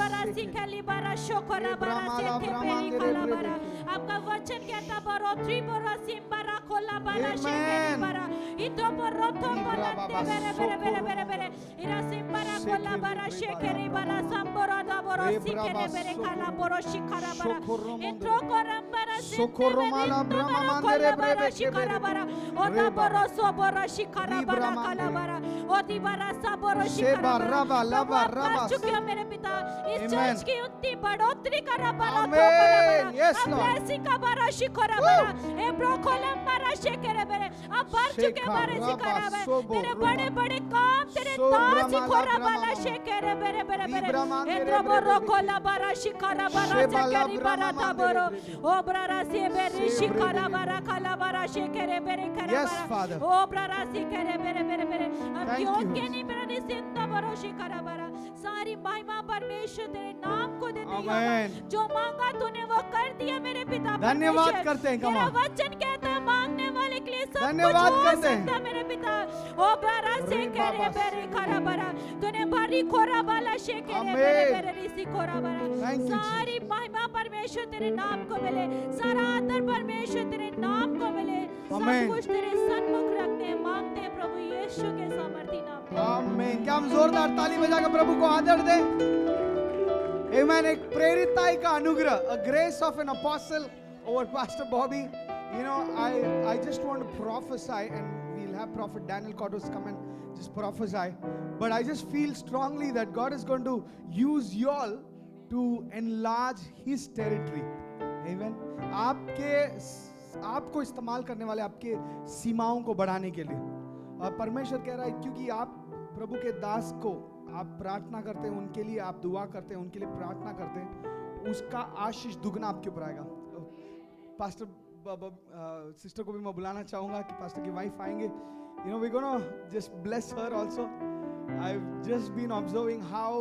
आपका वचन कहता बरो थ्री बरो सिम्बरा खोला बारा Amen. शेकेरी बारा इतो बरो तो बलते बेरे बेरे बेरे बेरे बेरे इरा सिम्बरा खोला बारा शेकेरी बारा संबरो दा बरो सिकेरे बेरे खाला बरो शिखरा बारा इतो कोरम बारा bara Socorromala brahma mandere breve shikara bara oda boro soboro shikara bara kala bara odi bara saboro shikara bara lava कर चुके हो मेरे पिता इस Amen. चर्च की उतनी बढ़ोतरी करा बरा तो Amen. Yes, अब Lord. ऐसी का बरा शिखरा बरा ए ब्रोकोलम बरा शेकरे बरे अब भर चुके हमारे शिखरा बरे तेरे बड़े बड़े काम तेरे दास शिखरा बरा शेकरे बरे बरे बरे ए द्रबो रोकोला बरा शिखरा बरा शेकरी बरा ताबरो ओ बरा से बरे शिखरा बरा खाला बरा शेकरे बरे करा Yes, बरा Father. ओ बरा शेकरे बरे बरे बरे अब Thank योग you. के नहीं बरा निसिंदा बरो शिखरा बरा सारी महिमा परमेश्वर तेरे नाम को देते हैं Amen. जो मांगा तूने वो कर दिया मेरे पिता धन्यवाद परमेश्वर। करते हैं, come तेरा on. वचन कहता है मांगने वाले के लिए सब कुछ धन्यवाद हो करते हैं। सकता है मेरे पिता ओ बरा से रे करे बाबा बेरे खरा बरा तूने भरी खोरा वाला शे करे Amen. बेरे बेरे रिसी खोरा बरा Thank you, सारी महिमा परमेश्वर तेरे नाम को मिले सारा आदर परमेश्वर तेरे नाम को मिले सब Amen. कुछ तेरे सन्मुख रखते हैं मांगते हैं प्रभु यीशु के सामर्थी नाम में आमीन। क्या हम जोरदार ताली बजाकर प्रभु को आदर दें? Amen. एक प्रेरिताई का अनुग्रह, a grace of an apostle over Pastor Bobby. You know, I just want to prophesy, and we'll have Prophet Daniel Cottos come and just prophesy. But I just feel strongly that God is going to use you all to enlarge His territory. Amen. आपको इस्तेमाल करने वाले आपके सीमाओं को बढ़ाने के लिए, और परमेश्वर कह रहा है क्योंकि आप प्रभु के दास को आप प्रार्थना करते हैं, उनके लिए आप दुआ करते हैं, उनके लिए प्रार्थना करते हैं, उसका आशीष दुगना आपके ऊपर आएगा। पास्टर सिस्टर को भी मैं बुलाना चाहूंगा कि पास्टर की वाइफ आएंगे। You know, we're gonna just bless her also. I've just been observing how,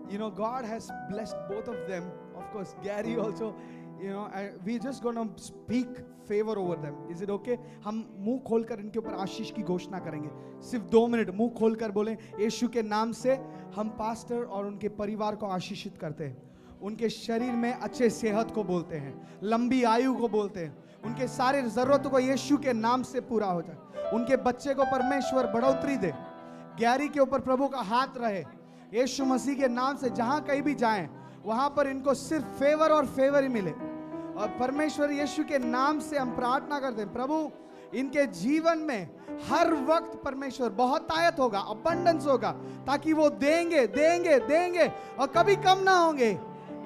you know, God has blessed both of them. Of course, Gary also. You know, we're just gonna speak favor over them. Is it okay? हम मुंह खोलकर इनके ऊपर आशीष की घोषणा करेंगे। सिर्फ 2 minute मुंह खोलकर बोलें, यीशु के नाम से हम पास्टर और उनके परिवार को आशीषित करते हैं। उनके शरीर में अच्छे सेहत को बोलते हैं, लंबी आयु को बोलते हैं, उनके सारे जरूरतों को यीशु के नाम से पूरा हो जाए। उनके बच्चे को परमेश्वर बढ़ोतरी दे। गैरी के ऊपर प्रभु का हाथ रहे। यीशु मसीह के नाम से जहां कहीं भी जाएं, वहां पर इनको सिर्फ फेवर और फेवर ही मिले। और परमेश्वर यीशु के नाम से हम प्रार्थना करते हैं, प्रभु इनके जीवन में हर वक्त परमेश्वर बहुत आयत होगा, अबंडेंस होगा, ताकि वो देंगे देंगे देंगे और कभी कम ना होंगे।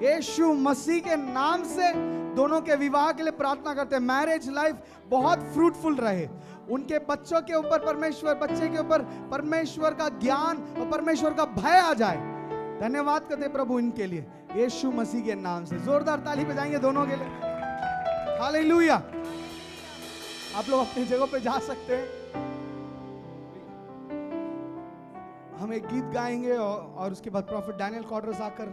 यीशु मसीह के नाम से दोनों के विवाह के लिए प्रार्थना करते हैं, मैरिज लाइफ बहुत फ्रूटफुल रहे। उनके बच्चों के ऊपर परमेश्वर, बच्चे के ऊपर परमेश्वर का ज्ञान और परमेश्वर का भय आ जाए। धन्यवाद करते हैं प्रभु इनके लिए, यीशु मसीह के नाम से। जोरदार ताली बजाएंगे दोनों के लिए। हालेलुया। आप लोग अपनी जगह पे जा सकते हैं। हम एक गीत गाएंगे और उसके बाद प्रॉफेट डैनियल कॉटर्स आकर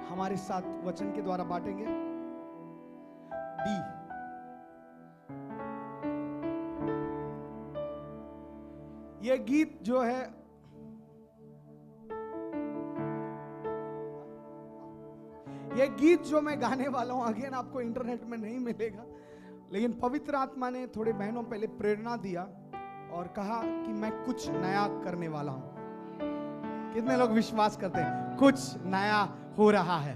हमारे साथ वचन के द्वारा बांटेंगे। डी ये गीत जो है ये गीत जो मैं गाने वाला हूं, अगेन आपको इंटरनेट में नहीं मिलेगा, लेकिन पवित्र आत्मा ने थोड़े महीनों पहले प्रेरणा दिया और कहा कि मैं कुछ नया करने वाला हूं। कितने लोग विश्वास करते हैं कुछ नया हो रहा है?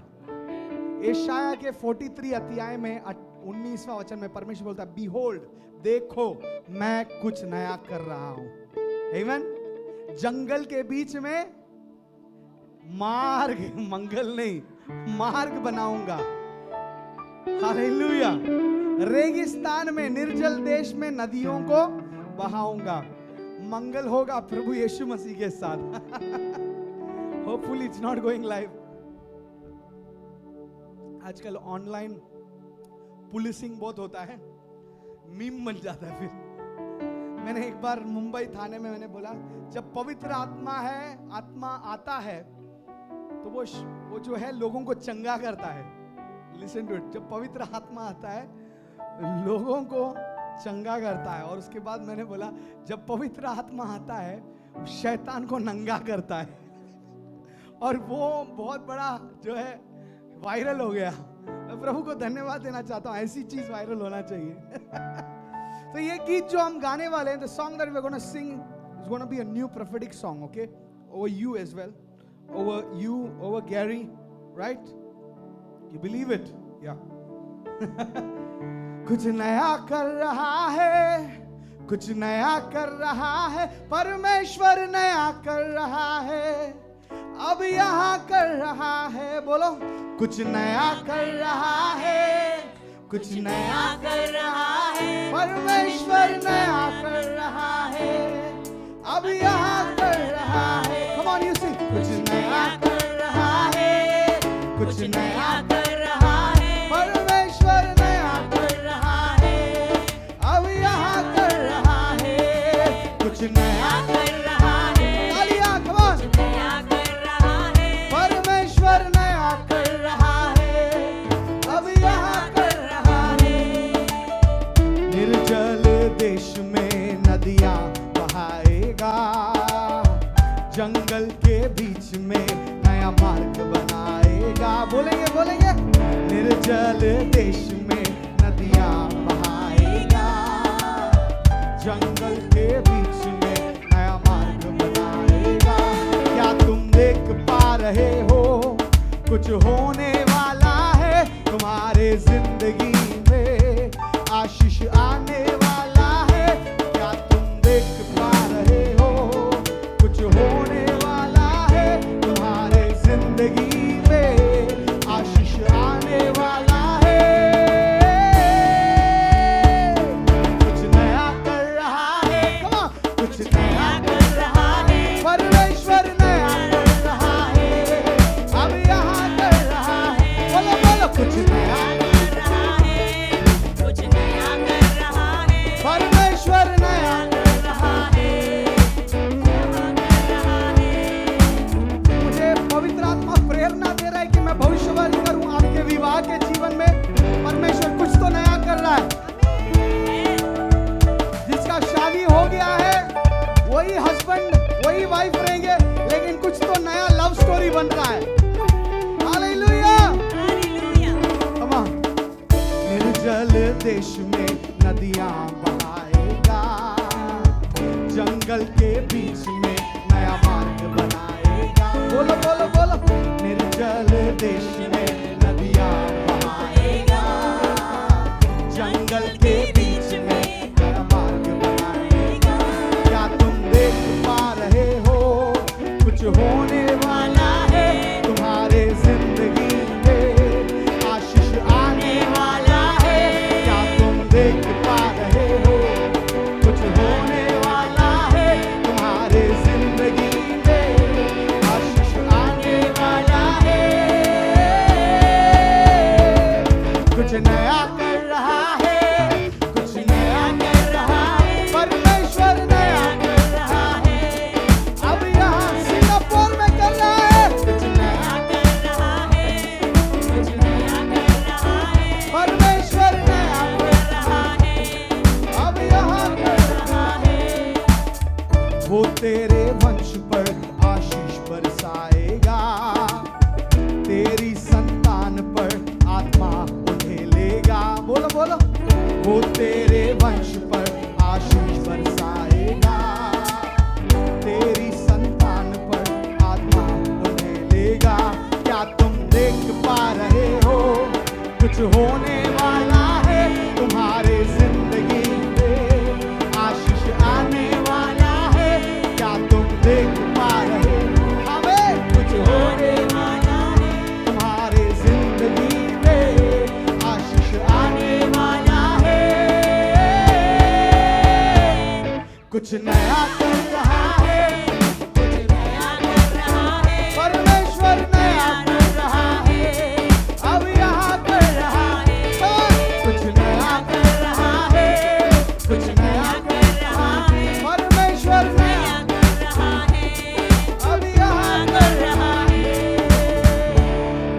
यशाया के 43 अध्याय में 19वां वचन में परमेश्वर बोलता है, बीहोल्ड, देखो मैं कुछ नया कर रहा हूं। आमीन। जंगल के बीच में मार्ग, मंगल नहीं, मार्ग बनाऊंगा। हालेलुया। रेगिस्तान में, निर्जल देश में नदियों को बहाऊंगा। मंगल होगा प्रभु यीशु मसीह के साथ। Hopefully it's not going live. आजकल ऑनलाइन पुलिसिंग बहुत होता है, मीम बन जाता है। फिर मैंने एक बार मुंबई थाने में मैंने बोला, जब पवित्र आत्मा है, आत्मा आता है तो वो जो है लोगों को चंगा करता है। Listen to it. जब पवित्र आत्मा आता है लोगों को चंगा करता है। और उसके बाद मैंने बोला, जब पवित्र आत्मा आता है शैतान को नंगा करता है। और वो बहुत बड़ा जो है वायरल हो गया। मैं प्रभु को धन्यवाद देना चाहता हूँ, ऐसी चीज वायरल होना चाहिए। तो ये गीत जो हम गाने वाले हैं, the song that we're going to sing is going to be a new prophetic song, okay? Over you as well. Over you, over Gary, right? You believe it? Yeah. कुछ नया कर रहा है, कुछ नया कर रहा है, परमेश्वर नया कर रहा है, अब यहाँ कर रहा है। बोलो, कुछ नया कर रहा है, कुछ नया कर रहा है, परमेश्वर नया कर रहा है, अब यहाँ कर रहा है। Come on, you sing. कुछ नया कर रहा है, कुछ नया कर रहा है, परमेश्वर नया कर रहा है, अब यहाँ कर रहा है। कुछ नया कर रहा है, तालियां, come on. नया कर रहा है, परमेश्वर नया कर रहा है, अब यहाँ कर रहा है। निर्जल देश में नदियां बहाएगा, जंगल के बीच में नया मार्ग बनाएगा। बोलेंगे बोलेंगे, निर्जल देश में नदियां बहाएगा, जंगल के बीच में नया मार्ग बनाएगा। क्या तुम देख पा रहे हो, कुछ होने वाला है तुम्हारे जिंदगी में, आशीष आने वाला है। क्या तुम देख पा रहे हो, कुछ होने वाला है तुम्हारे जिंदगी में, आशीष आने वाला है। कुछ नया कर रहा है, come on, कुछ नया कर रहा है, परमेश्वर नया कर रहा है, अब यहाँ कर रहा है। बोलो बोलो, कुछ नया कर रहा है, कुछ नया कर रहा है, परमेश्वर नया कर रहा है, यहाँ कर रहा है। मुझे पवित्र आत्मा प्रेरणा दे रहा है कि मैं भविष्यवाणी करूं आपके विवाह के जीवन में। परमेश्वर कुछ तो नया कर रहा है। जिसका शादी हो गया है वही हस्बैंड वही वाइफ रहेंगे, लेकिन कुछ तो नया लव स्टोरी बन रहा है। Hallelujah, come on. निर्जल देश में नदियां बहाएगा, जंगल के बीच में नया मार्ग बनाएगा। बोलो बोलो बोलो, निर्जल देश में नदियां बहाएगा, जंगल के बीच में नया मार्ग बनाएगा। क्या तुम देख पा रहे हो, कुछ होने वाला है तुम्हारे जिंदगी में, आशीष आने वाला है। क्या तुम देख पा रहे हो, कुछ होने वाला है तुम्हारे जिंदगी में, आशीष आने वाला है। कुछ नया कर रहा है, कुछ नया कर रहा है, परमेश्वर नया कर रहा है, अब यहाँ सिंगापुर में कर रहा है। कुछ नया कर रहा है, कुछ नया कर रहा है, परमेश्वर नया कर रहा है, अब यहाँ कर रहा है। वो तेरे वंश पर आशीष बरसाएगा, तेरी संतान पर आत्मा उन्हें लेगा। बोलो बोलो, वो तेरे वंश पर आशीष बरसाएगा, तेरी संतान पर आत्मा उन्हें लेगा। क्या तुम देख पा रहे हो, कुछ होने वाला है तुम्हारे जिंदगी में, आशीष आने वाला है। क्या तुम देख पा रहे हो, हमें कुछ होने वाला है तुम्हारे जिंदगी में, आशीष आने वाला है। कुछ नया कर रहा है, कुछ नया कर रहा है, परमेश्वर नया कर रहा है, अब यहाँ कर रहा है। कुछ नया कर रहा है, कुछ नया कर रहा है, परमेश्वर नया कर रहा है, अब यहाँ कर रहा है।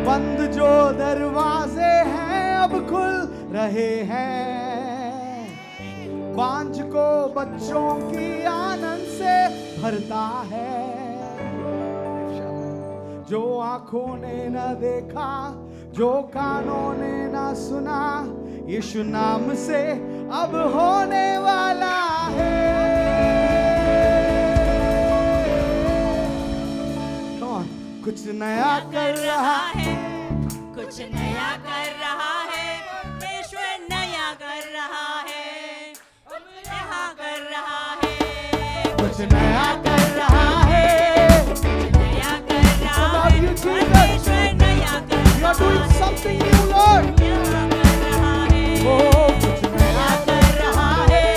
बंद जो दरवाजे हैं अब खुल रहे हैं, बांझ को बच्चों की आनंद से भरता है। जो आंखों ने न देखा, जो कानों ने न सुना, यीशु नाम से अब होने वाला है। Come on. कुछ नया कर रहा है, कुछ कुछ नया कर रहा है, परमेश्वर नया कर रहा है, नया कर रहा है, कुछ नया कर रहा है, नया कर रहा love है, you, Jesus. परमेश्वर नया कर You are रहा doing है, something new, Lord. नया कर रहा है, Oh, कुछ नया कर रहा है,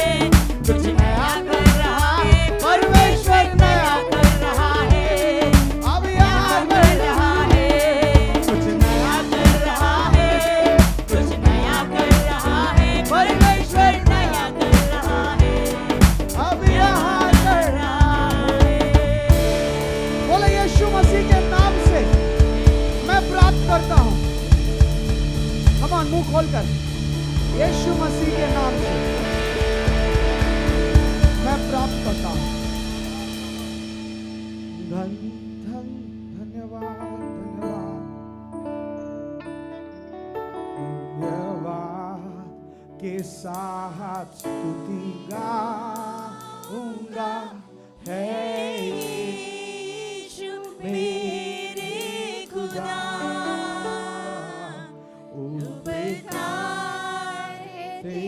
कुछ नया कर रहा है, परमेश्वर नया कर रहा है, अब यहाँ कर रहा है, कुछ नया कर रहा है, कुछ नया कर रहा है, परमेश्वर नया कर रहा है, अब यहाँ कर रहा है। बोले यीशु मसीह के नाम से मैं प्राप्त करता हूँ। Come on, मुंह खोलकर यीशु मसीह के नाम से मैं प्राप्त करता हूँ। धन्यवाद के साथ स्तुति गाऊंगा है यीशु मेरे खुदा, उपकार तेरे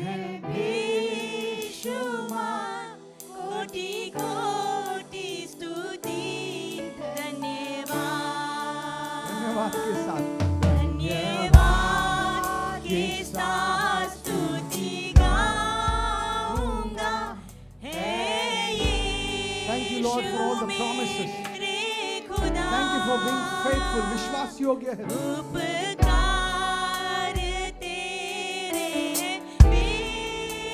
हैं बेशुमार, कोटि कोटि स्तुति धन्यवाद के साथ धन्यवाद के साथ स्तुति गाऊंगा है Thank you, Lord, for all the promises. मेरे खुदा, Thank you for being faithful. विश्वास योग्य है। उपकार तेरे हैं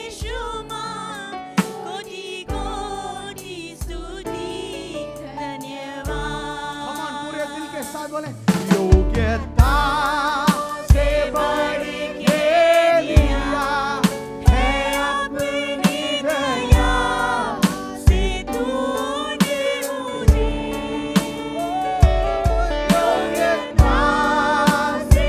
बेशुमार, कोटि कोटि स्तुति धन्यवाद। Come on, पूरे दिल के साथ बोलें योग्यता से बढ़ के लिया है अपनी दया से तूने मुझे योग्यता से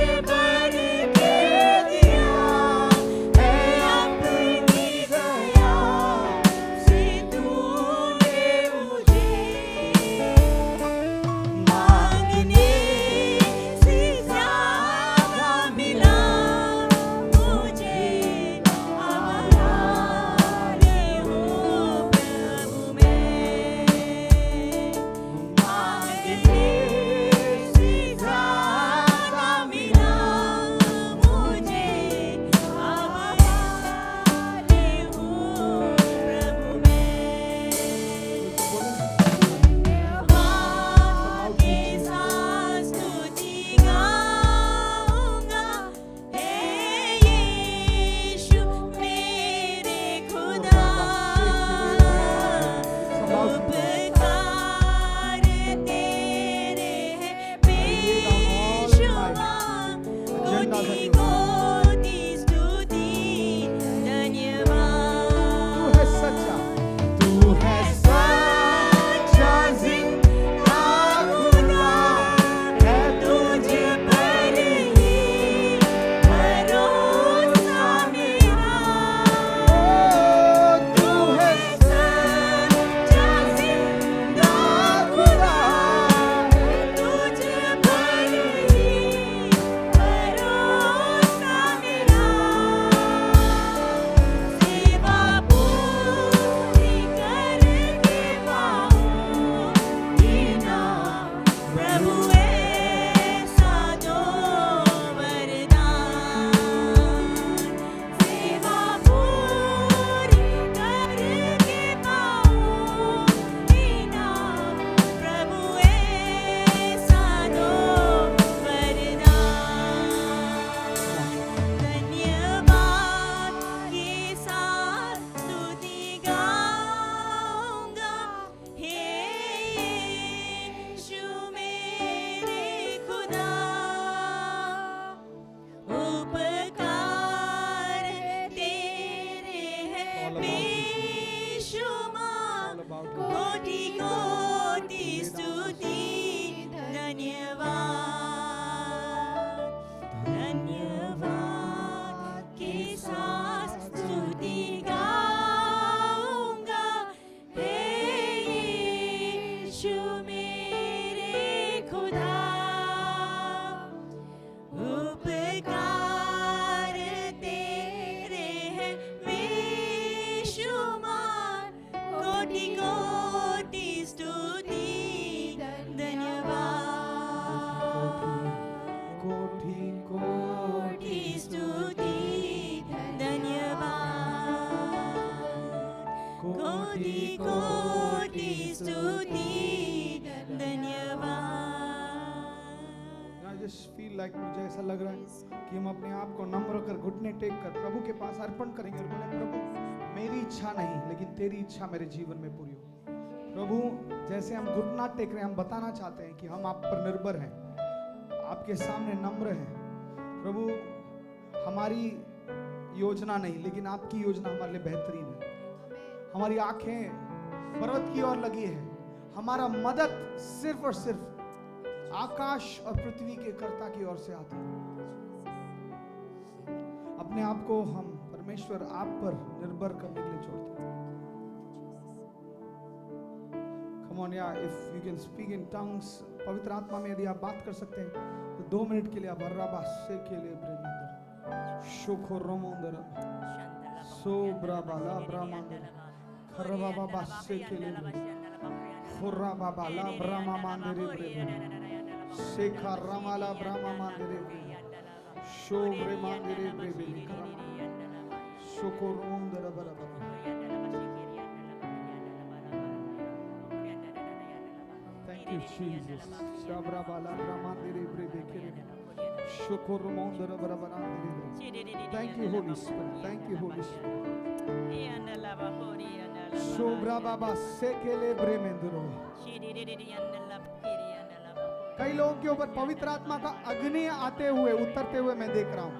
इनफैक्ट मुझे ऐसा लग रहा है कि हम अपने आप को नम्र कर घुटने टेक कर प्रभु के पास अर्पण करेंगे और बोले प्रभु मेरी इच्छा नहीं लेकिन तेरी इच्छा मेरे जीवन में पूरी हो। प्रभु जैसे हम घुटना टेक रहे हैं, हम बताना चाहते हैं कि हम आप पर निर्भर हैं, आपके सामने नम्र हैं। प्रभु हमारी योजना नहीं लेकिन आपकी योजना हमारे लिए बेहतरीन है। हमारी आंखें पर्वत की ओर लगी है, हमारा मदद सिर्फ और सिर्फ आकाश और पृथ्वी के कर्ता की ओर से आती है। अपने आप को हम परमेश्वर आप पर निर्भर करने के लिए छोड़ते हैं। Come on, yeah, if you can speak in tongues, पवित्र आत्मा में यदि आप बात कर सकते हैं तो 2 मिनट के लिए आप अर्राबा से के लिए ब्रेमेंदर शोखो रोमोंदर सो ब्राबाला ब्रामांदर खरबा बाबा से के लिए खुर्रा बाबा ला ब्रामा मांदरे ब्रेमेंदर शेखा रामाला ब्रामा मांदरे शो ब्रेमांदरे ब्रेमेंदर शोखो रोमोंदर बराबर। Thank you, Jesus. Shabrabala Ramandiri Brebekere. Shokoromondara Barabarandiri. Thank you, Holy Spirit. Thank you, Holy Spirit. Shobrababa Sekele Bremenduro. कई लोगों के ऊपर पवित्र आत्मा का अग्नि आते हुए उतरते हुए मैं देख रहा हूं।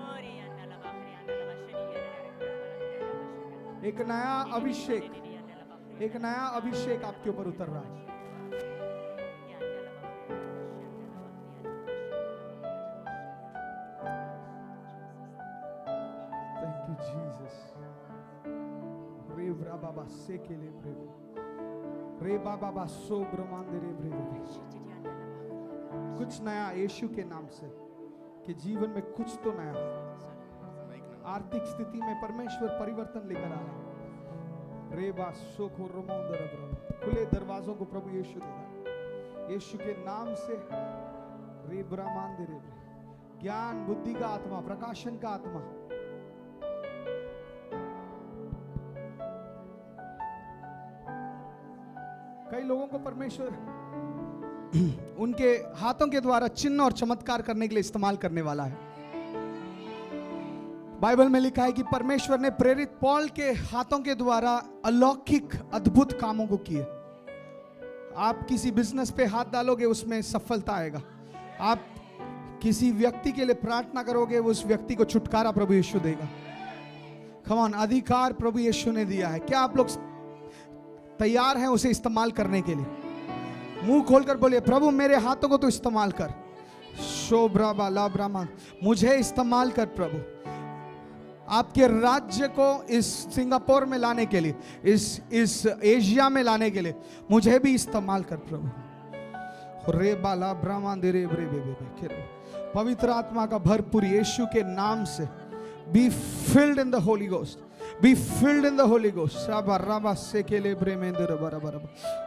एक नया अभिषेक आपके ऊपर उतर रहा है। Jesus. Re Baba Sekele Breve. Re Baba So Brahmandere Breve. कुछ नया यीशु के नाम से कि जीवन में कुछ तो नया। आर्थिक स्थिति में परमेश्वर परिवर्तन लेकर आ रहा है। रे बा सो खो रोमोंदर ब्रह्म। खुले दरवाजों को प्रभु यीशु दे रहा है। यीशु के नाम से रे ब्रह्मांदरे ब्रह्म। ज्ञान बुद्धि का आत्मा, प्रकाशन का आत्मा। कई लोगों को परमेश्वर उनके हाथों के द्वारा चिन्ह और चमत्कार करने के लिए इस्तेमाल करने वाला है। बाइबल में लिखा है कि परमेश्वर ने प्रेरित पौल के हाथों के द्वारा अलौकिक अद्भुत कामों को किए। आप किसी बिजनेस पे हाथ डालोगे उसमें सफलता आएगा। आप किसी व्यक्ति के लिए प्रार्थना करोगे उस व्यक्ति को छुटकारा प्रभु यीशु देगा। कम ऑन, अधिकार प्रभु यीशु ने दिया है। क्या आप लोग तैयार हैं उसे इस्तेमाल करने के लिए? मुंह खोलकर बोलिए प्रभु मेरे हाथों को तो इस्तेमाल कर। शोभ्रा बाला ब्राह्मण मुझे इस्तेमाल कर प्रभु, आपके राज्य को इस सिंगापुर में लाने के लिए, इस एशिया में लाने के लिए मुझे भी इस्तेमाल कर प्रभु। रे बाला ब्राह्मण दे रे पवित्र आत्मा का भरपूर यीशु के नाम से be filled in the Holi ghost, be filled in the Holy Ghost. Rabba rabba sekele bremendere barabar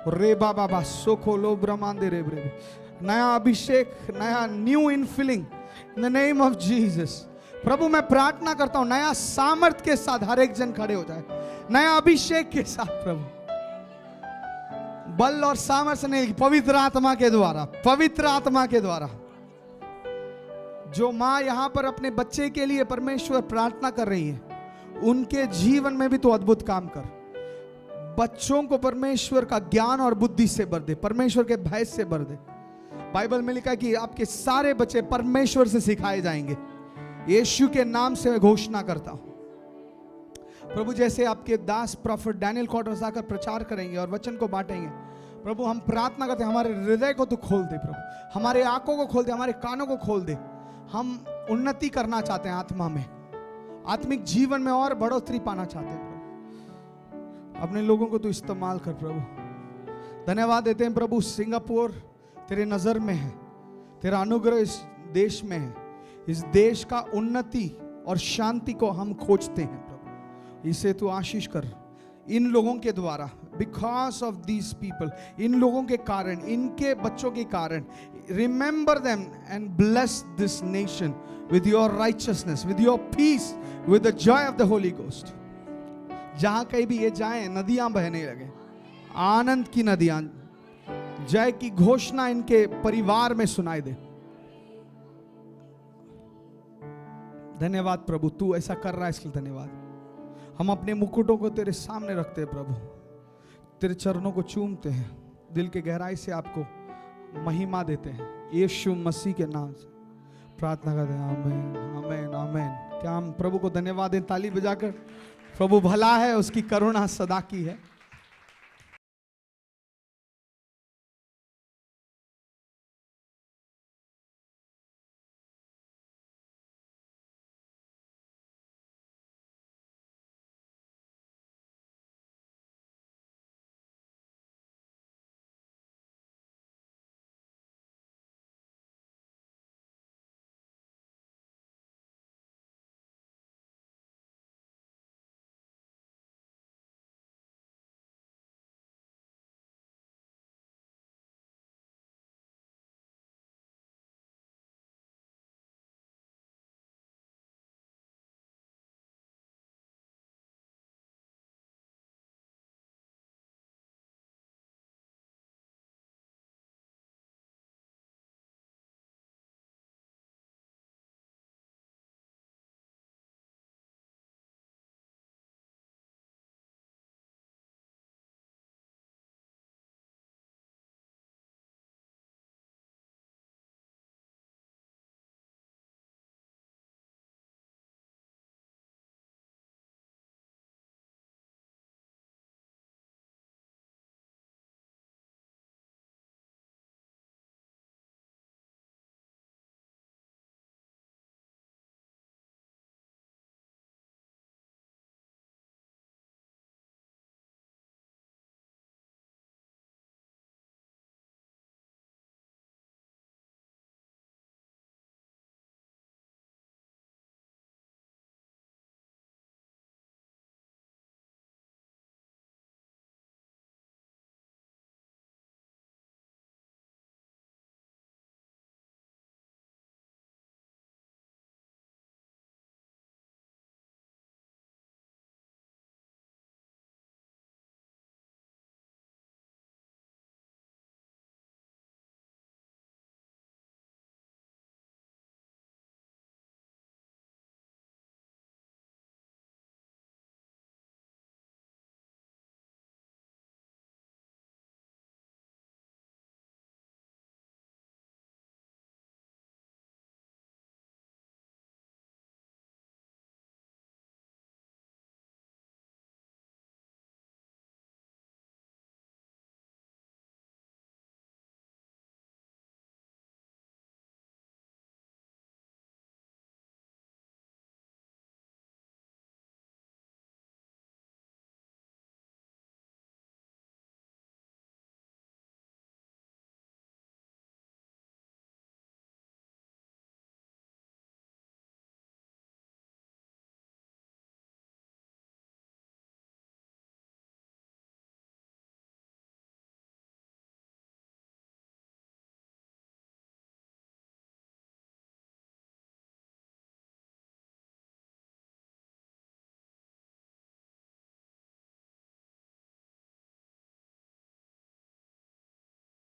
re baba ba sokolo bramandere bre. नया अभिषेक, नया new infilling in the name of Jesus. प्रभु मैं प्रार्थना करता हूं नया सामर्थ के साथ हर एक जन खड़े हो जाए, नया अभिषेक के साथ प्रभु, बल और सामर्थ नहीं, पवित्र आत्मा के द्वारा, पवित्र आत्मा के द्वारा। जो माँ यहां पर अपने बच्चे के लिए परमेश्वर प्रार्थना कर रही है उनके जीवन में भी तो अद्भुत काम कर। बच्चों को परमेश्वर का ज्ञान और बुद्धि से भर दे, परमेश्वर के भय से भर दे। बाइबल में लिखा है कि आपके सारे बच्चे परमेश्वर से सिखाए जाएंगे। यीशु के नाम से मैं घोषणा करता हूं प्रभु, जैसे आपके दास प्रॉफिट डैनियल क्वार्टर्स आकर प्रचार करेंगे और वचन को बांटेंगे प्रभु, हम प्रार्थना करते हैं हमारे हृदय को तो खोल दे प्रभु, हमारे आंखों को खोल दे, हमारे कानों को खोल दे। हम उन्नति करना चाहते हैं आत्मा में, आत्मिक जीवन में और बढ़ोतरी पाना चाहते हैं प्रभु। अपने लोगों को तो इस्तेमाल कर प्रभु। धन्यवाद देते हैं प्रभु, सिंगापुर तेरे नजर में है, तेरा अनुग्रह इस देश में है। इस देश का उन्नति और शांति को हम खोजते हैं प्रभु, इसे तू आशीष कर इन लोगों के द्वारा। बिकॉज ऑफ दीज पीपल, इन लोगों के कारण, इनके बच्चों के कारण, remember them and bless this nation with your righteousness, with your peace, with the joy of the Holy Ghost. जहां कहीं भी ये जाएं नदियां बहने लगे, आनंद की नदियां, जय की घोषणा इनके परिवार में सुनाई दे। धन्यवाद प्रभु, तू ऐसा कर रहा है, इसके लिए धन्यवाद। हम अपने मुकुटों को तेरे सामने रखते हैं प्रभु, तेरे चरणों को चूमते हैं, दिल के गहराई से आपको महिमा देते हैं, यीशु मसीह के नाम से प्रार्थना करते हैं। आमीन, आमीन, आमीन। क्या हम प्रभु को धन्यवाद दें ताली बजाकर? प्रभु भला है, उसकी करुणा सदा की है।